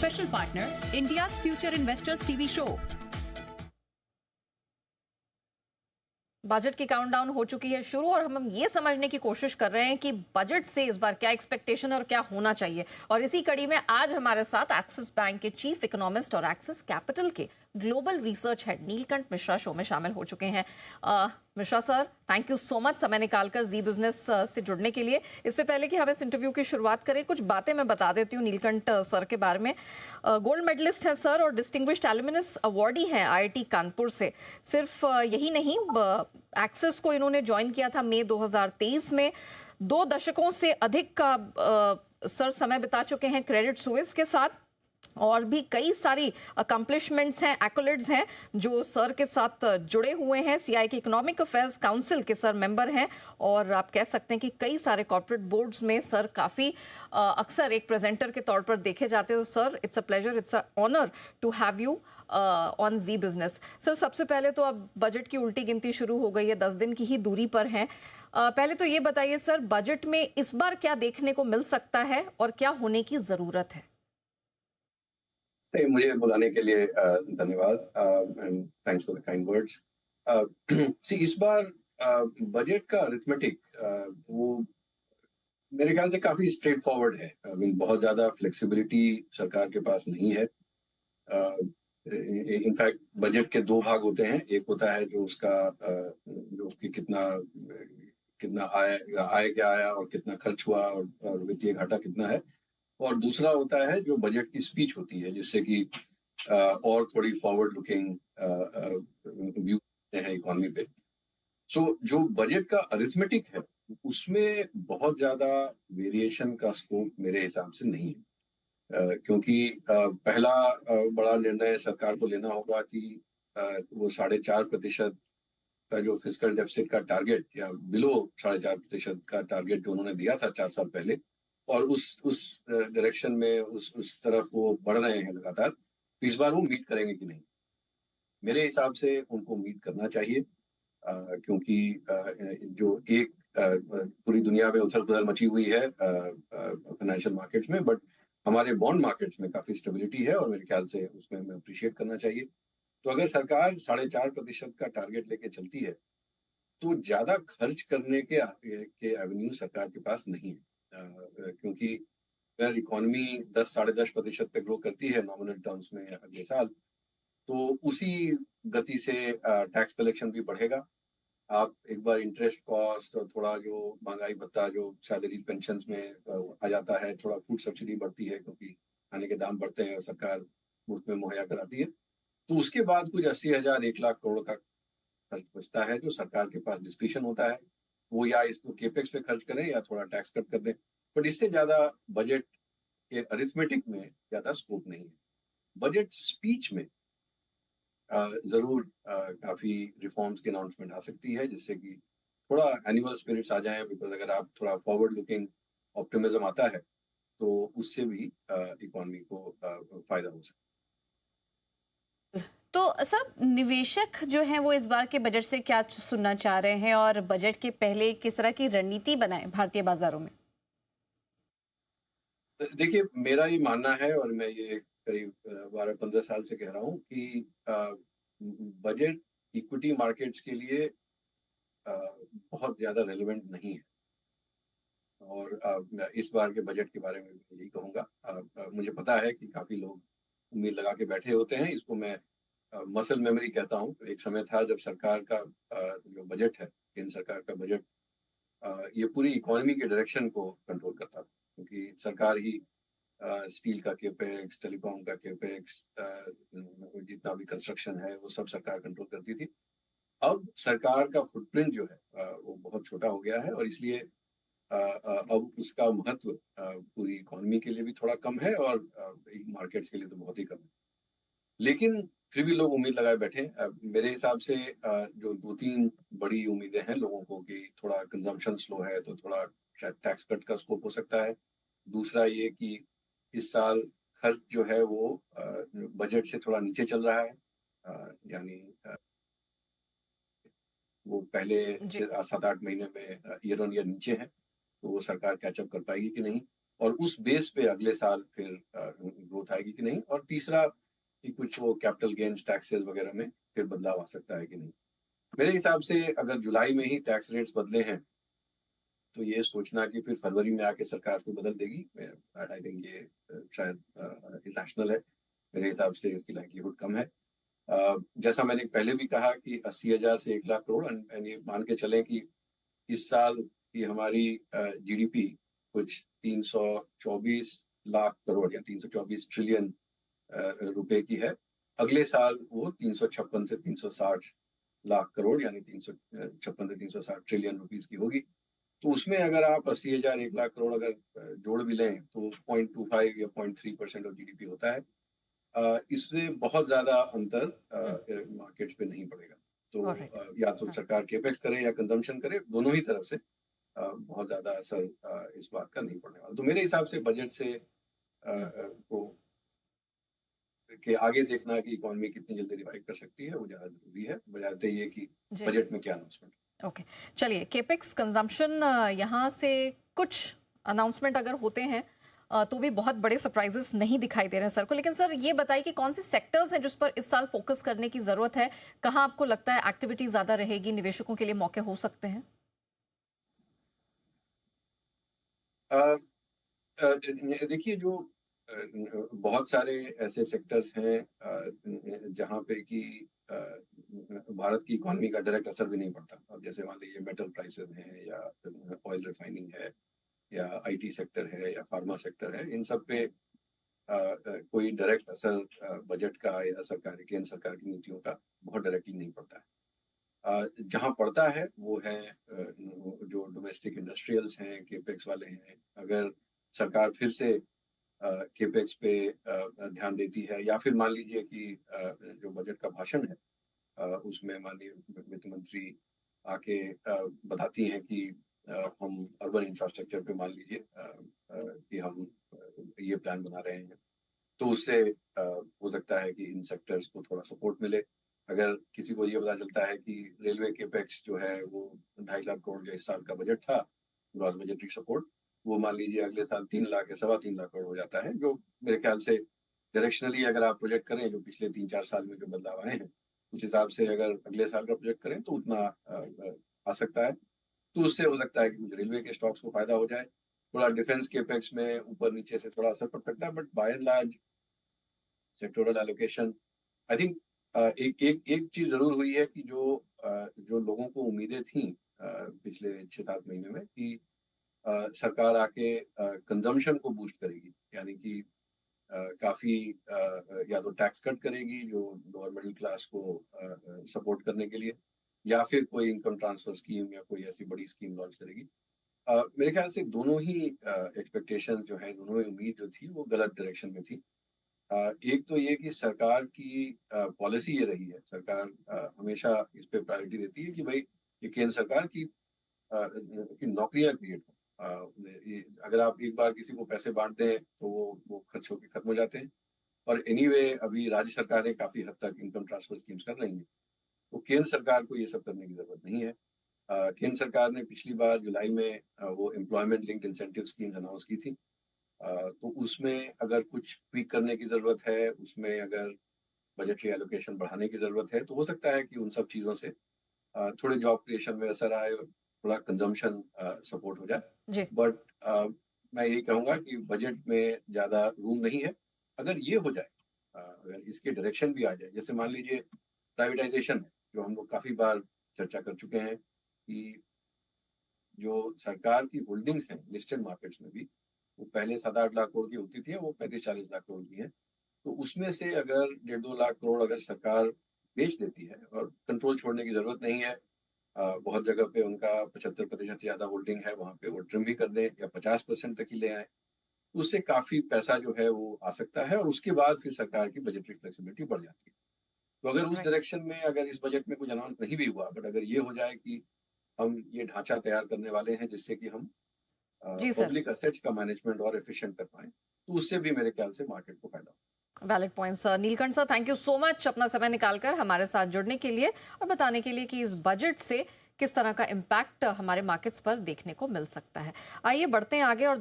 Special partner, India's Future Investors TV show. Budget की countdown हो चुकी है शुरू और हम ये समझने की कोशिश कर रहे हैं कि बजट से इस बार क्या एक्सपेक्टेशन और क्या होना चाहिए। और इसी कड़ी में आज हमारे साथ एक्सिस बैंक के चीफ इकोनॉमिस्ट और एक्सिस कैपिटल के global research head Neelkanth Mishra show में शामिल हो चुके हैं। Mishra sir, thank you so much समय निकालकर जी बिजनेस से जुड़ने के लिए। इससे पहले कि हम इस इंटरव्यू की शुरुआत करें, कुछ बातें मैं बता देती हूँ नीलकंठ सर के बारे में। गोल्ड मेडलिस्ट है सर और डिस्टिंग्विश्ड एल्यूमिनस अवार्डी हैं आईआईटी कानपुर से। सिर्फ यही नहीं, एक्सिस को इन्होंने ज्वाइन किया था मई 2023 में। 2 दशकों से अधिक का सर समय बिता चुके हैं क्रेडिट स्विस के साथ और भी कई सारी अकम्पलिशमेंट्स हैं, एक्कोलेड्स हैं जो सर के साथ जुड़े हुए हैं। सीआई के इकोनॉमिक अफेयर्स काउंसिल के सर मेंबर हैं और आप कह सकते हैं कि कई सारे कॉर्पोरेट बोर्ड्स में सर काफ़ी अक्सर एक प्रेजेंटर के तौर पर देखे जाते हो। Sir, it's a pleasure, it's a honour to have you on Zee Business. Sir, सबसे पहले तो अब बजट की उल्टी गिनती शुरू हो गई है, 10 दिन की ही दूरी पर हैं। पहले तो ये बताइए सर, बजट में इस बार क्या देखने को मिल सकता है और क्या होने की ज़रूरत है? मुझे बुलाने के लिए धन्यवाद and thanks for the kind words. See इस बार बजट का अरिथमेटिक वो मेरे ख्याल से काफी स्ट्रेट फॉरवर्ड है। आई मीन बहुत ज्यादा फ्लेक्सिबिलिटी सरकार के पास नहीं है। इनफैक्ट बजट के 2 भाग होते हैं। एक होता है जो उसका जो उसकी कितना कितना आय क्या आया और कितना खर्च हुआ और वित्तीय घाटा कितना है। और दूसरा होता है जो बजट की स्पीच होती है, जिससे कि और थोड़ी फॉरवर्ड लुकिंग व्यू है इकोनॉमी पे। सो जो बजट का अरिथमेटिक है उसमें बहुत ज्यादा वेरिएशन का स्कोप मेरे हिसाब से नहीं है। क्योंकि पहला बड़ा निर्णय सरकार को लेना होगा कि वो 4.5% का जो फिस्कल डेफिसिट का टारगेट या बिलो 4.5% का टारगेट जो उन्होंने दिया था 4 साल पहले, और उस डायरेक्शन में उस तरफ वो बढ़ रहे हैं लगातार, तो इस बार वो मीट करेंगे कि नहीं। मेरे हिसाब से उनको मीट करना चाहिए, क्योंकि जो एक पूरी दुनिया में उथल पुथल मची हुई है फाइनेंशियल मार्केट्स में, बट हमारे बॉन्ड मार्केट्स में काफी स्टेबिलिटी है और मेरे ख्याल से उसमें हमें अप्रिशिएट करना चाहिए। तो अगर सरकार 4.5% का टारगेट लेके चलती है तो ज्यादा खर्च करने के एवेन्यू सरकार के पास नहीं है। क्योंकि अगर इकोनॉमी 10-10.5% पे ग्रो करती है नॉमिनल टर्म्स में अगले साल, तो उसी गति से टैक्स कलेक्शन भी बढ़ेगा। आप एक बार इंटरेस्ट कॉस्ट और थोड़ा जो महंगाई भत्ता जो सैलरी पेंशन में आ जाता है, थोड़ा फूड सब्सिडी बढ़ती है क्योंकि खाने के दाम बढ़ते हैं और सरकार मुफ्त में मुहैया कराती है, तो उसके बाद कुछ 80,000 1 लाख करोड़ का खर्च बचता है जो सरकार के पास डिस्क्रिशन होता है। वो या इसको केपेक्स पे खर्च करें या थोड़ा टैक्स कट कर दें, बट इससे ज्यादा बजट के अरिथमेटिक में ज्यादा स्कोप नहीं है। बजट स्पीच में जरूर काफी रिफॉर्म्स की अनाउंसमेंट आ सकती है, जिससे कि थोड़ा एनुअल स्पिरिट्स आ जाए। बिकॉज अगर आप थोड़ा फॉरवर्ड लुकिंग ऑप्टिमिज्म आता है तो उससे भी इकोनॉमी को फायदा हो सकता है। तो सब निवेशक जो हैं वो इस बार के बजट से क्या सुनना चाह रहे हैं और बजट के पहले किस तरह की रणनीति बनाए भारतीय बाजारों में? देखिए, मेरा ये मानना है और मैं ये करीब 12-15 साल से कह रहा हूँ कि बजट इक्विटी मार्केट्स के लिए बहुत ज्यादा रेलेवेंट नहीं है। और मैं इस बार के बजट के बारे में यही कहूँगा। मुझे पता है कि काफी लोग उम्मीद लगा के बैठे होते हैं। इसको मैं मसल मेमोरी कहता हूँ। एक समय था जब सरकार का जो बजट है, केंद्र सरकार का बजट, ये पूरी इकोनॉमी के डायरेक्शन को कंट्रोल करता था, क्योंकि सरकार ही स्टील का केपेक्स, टेलीकॉम का केपेक्स, जितना भी कंस्ट्रक्शन है वो सब सरकार कंट्रोल करती थी। अब सरकार का फुटप्रिंट जो है वो बहुत छोटा हो गया है और इसलिए अब उसका महत्व पूरी इकोनॉमी के लिए भी थोड़ा कम है और मार्केट्स के लिए तो बहुत ही कम है। लेकिन फिर भी लोग उम्मीद लगाए बैठे हैं। मेरे हिसाब से जो 2-3 बड़ी उम्मीदें हैं लोगों को कि थोड़ा कंजम्पशन स्लो है तो थोड़ा शायद टैक्स कट का स्कोप हो सकता है। दूसरा ये कि इस साल खर्च जो है वो बजट से थोड़ा नीचे चल रहा है। यानी वो पहले जी। 7-8 महीने में ईयर ऑन ईयर नीचे है, तो वो सरकार कैचअप कर पाएगी कि नहीं। और उस बेस पे अगले साल फिर ग्रोथ आएगी कि नहीं, और तीसरा कि कुछ वो कैपिटल गेन्स टैक्सेस वगैरह में फिर बदलाव आ सकता है कि नहीं। मेरे हिसाब से अगर जुलाई में ही टैक्स रेट्स बदले हैं तो ये सोचना कि फिर फरवरी में आके सरकार को बदल देगी, आई थिंक ये शायद इरेशनल है। मेरे हिसाब से इसकी लाइक्लीहुड कम है। जैसा मैंने पहले भी कहा कि 80,000 से 1 लाख करोड़, एंड ये मान के चलें कि इस साल की हमारी जीडीपी कुछ 324 लाख करोड़ या 324 ट्रिलियन रुपए की है। अगले साल वो 356 से 360 लाख करोड़ यानी 356 से 360 ट्रिलियन रुपीस की होगी। तो उसमें अगर आप 80,000 1 लाख करोड़ अगर जोड़ भी लें तो 0.25 या 0.3% ऑफ जीडीपी होता है। इससे बहुत ज्यादा अंतर मार्केट्स पे नहीं पड़ेगा। तो या तो सरकार केपेक्स करे या कंजम्पशन करे, दोनों ही तरफ से बहुत ज्यादा असर इस बात का नहीं पड़ने वाला। तो मेरे हिसाब से बजट से को के आगे देखना कि इकोनॉमी कितनी जल्दी रिवाइव कर सकती है वो ज्यादा जरूरी है, बजाते ये कि बजट में क्या अनाउंसमेंट। ओके, चलिए केपेक्स कंजम्पशन यहाँ से कुछ अनाउंसमेंट अगर होते हैं तो भी बहुत बड़े सरप्राइजेस नहीं दिखाई दे रहे हैं सर को। लेकिन सर ये बताइए कि कौन से सेक्टर्स हैं जिस पर इस साल फोकस करने की जरूरत है, कहाँ आपको लगता है एक्टिविटी ज्यादा रहेगी, निवेशकों के लिए मौके हो सकते हैं? देखिए, जो बहुत सारे ऐसे सेक्टर्स हैं जहाँ पे कि भारत की इकोनॉमी का डायरेक्ट असर भी नहीं पड़ता। अब जैसे मान लीजिए मेटल प्राइसेस हैं या ऑयल रिफाइनिंग है या आईटी सेक्टर है या फार्मा सेक्टर है, इन सब पे कोई डायरेक्ट असर बजट का या सरकार केंद्र सरकार की नीतियों का बहुत डायरेक्टली नहीं पड़ता है। जहाँ पड़ता है वो है जो डोमेस्टिक इंडस्ट्रियल्स हैं, केपेक्स वाले हैं। अगर सरकार फिर से केपेक्स पे ध्यान देती है, या फिर मान लीजिए कि जो बजट का भाषण है उसमें माननीय वित्त मंत्री आके बताती हैं कि हम अर्बन इंफ्रास्ट्रक्चर पे मान लीजिए कि हम ये प्लान बना रहे हैं, तो उससे हो सकता है कि इन सेक्टर्स को थोड़ा सपोर्ट मिले। अगर किसी को ये पता चलता है कि रेलवे केपेक्स जो है वो 2.5 लाख करोड़ जो इस साल का बजट था ग्रॉस बजटरी सपोर्ट, वो मान लीजिए अगले साल 3 लाख या 3.25 लाख करोड़ हो जाता है, जो मेरे ख्याल से डायरेक्शनली अगर आप प्रोजेक्ट करें जो पिछले 3-4 साल में जो बदलाव आए हैं उस हिसाब से अगर अगले साल का प्रोजेक्ट करें तो उतना आ सकता है। तो उससे हो सकता है कि कुछ रेलवे के स्टॉक्स को फायदा हो जाए, थोड़ा डिफेंस केपेक्स में ऊपर नीचे से थोड़ा असर पड़ सकता है, but by and large sectoral allocation I think एक चीज जरूर हुई है कि जो लोगों को उम्मीदें थी पिछले 6-7 महीने में कि सरकार आके कंजम्पशन को बूस्ट करेगी, यानी कि काफी या तो टैक्स कट करेगी जो लोअर मिडिल क्लास को सपोर्ट करने के लिए, या फिर कोई इनकम ट्रांसफर स्कीम या कोई ऐसी बड़ी स्कीम लॉन्च करेगी। मेरे ख्याल से दोनों ही एक्सपेक्टेशन जो है, दोनों ही उम्मीद जो थी वो गलत डायरेक्शन में थी। एक तो ये कि सरकार की पॉलिसी ये रही है, सरकार हमेशा इस पे प्रायोरिटी देती है कि भाई ये केंद्र सरकार की नौकरियां क्रिएट हो। अगर आप एक बार किसी को पैसे बांट दें तो वो खर्च होकर खत्म हो जाते हैं, और एनीवे अभी राज्य सरकारें काफी हद तक इनकम ट्रांसफर स्कीम्स कर रही हैं, तो केंद्र सरकार को ये सब करने की जरूरत नहीं है। केंद्र सरकार ने पिछली बार जुलाई में वो employment linked incentive schemes announce की थी, तो उसमें अगर कुछ ट्वीक करने की जरूरत है, उसमें अगर बजटरी एलोकेशन बढ़ाने की जरूरत है, तो हो सकता है कि उन सब चीजों से थोड़े जॉब क्रिएशन में असर आए, थोड़ा कंजम्पशन सपोर्ट हो जाए। बट मैं यही कहूंगा कि बजट में ज्यादा रूम नहीं है। अगर ये हो जाए, अगर इसके डायरेक्शन भी आ जाए, जैसे मान लीजिए प्राइवेटाइजेशन है, जो हम लोग काफी बार चर्चा कर चुके हैं कि जो सरकार की होल्डिंग्स हैं लिस्टेड मार्केट्स में भी, वो पहले 7-8 लाख करोड़ की होती थी, वो 35-40 लाख करोड़ की है। तो उसमें से अगर 1.5-2 लाख करोड़ अगर सरकार बेच देती है, और कंट्रोल छोड़ने की जरूरत नहीं है, बहुत जगह पे उनका 75% से ज्यादा होल्डिंग है, वहां पे वो ट्रिम भी कर दें या 50% तक ही ले आए, तो उससे काफी पैसा जो है वो आ सकता है, और उसके बाद फिर सरकार की बजटरी फ्लेक्सिबिलिटी बढ़ जाती है। तो अगर उस डायरेक्शन में अगर इस बजट में कुछ अनाउंस नहीं भी हुआ, बट अगर ये हो जाए कि हम ये ढांचा तैयार करने वाले हैं जिससे कि हम पब्लिक असेट्स का मैनेजमेंट और एफिशिएंट कर पाए, तो उससे भी मेरे ख्याल से मार्केट को फायदा हो। Valid point sir. Neelkanth sir, thank you so much अपना समय निकालकर हमारे साथ जुड़ने के लिए और बताने के लिए कि इस बजट से किस तरह का इम्पैक्ट हमारे मार्केट्स पर देखने को मिल सकता है। आइए बढ़ते हैं आगे और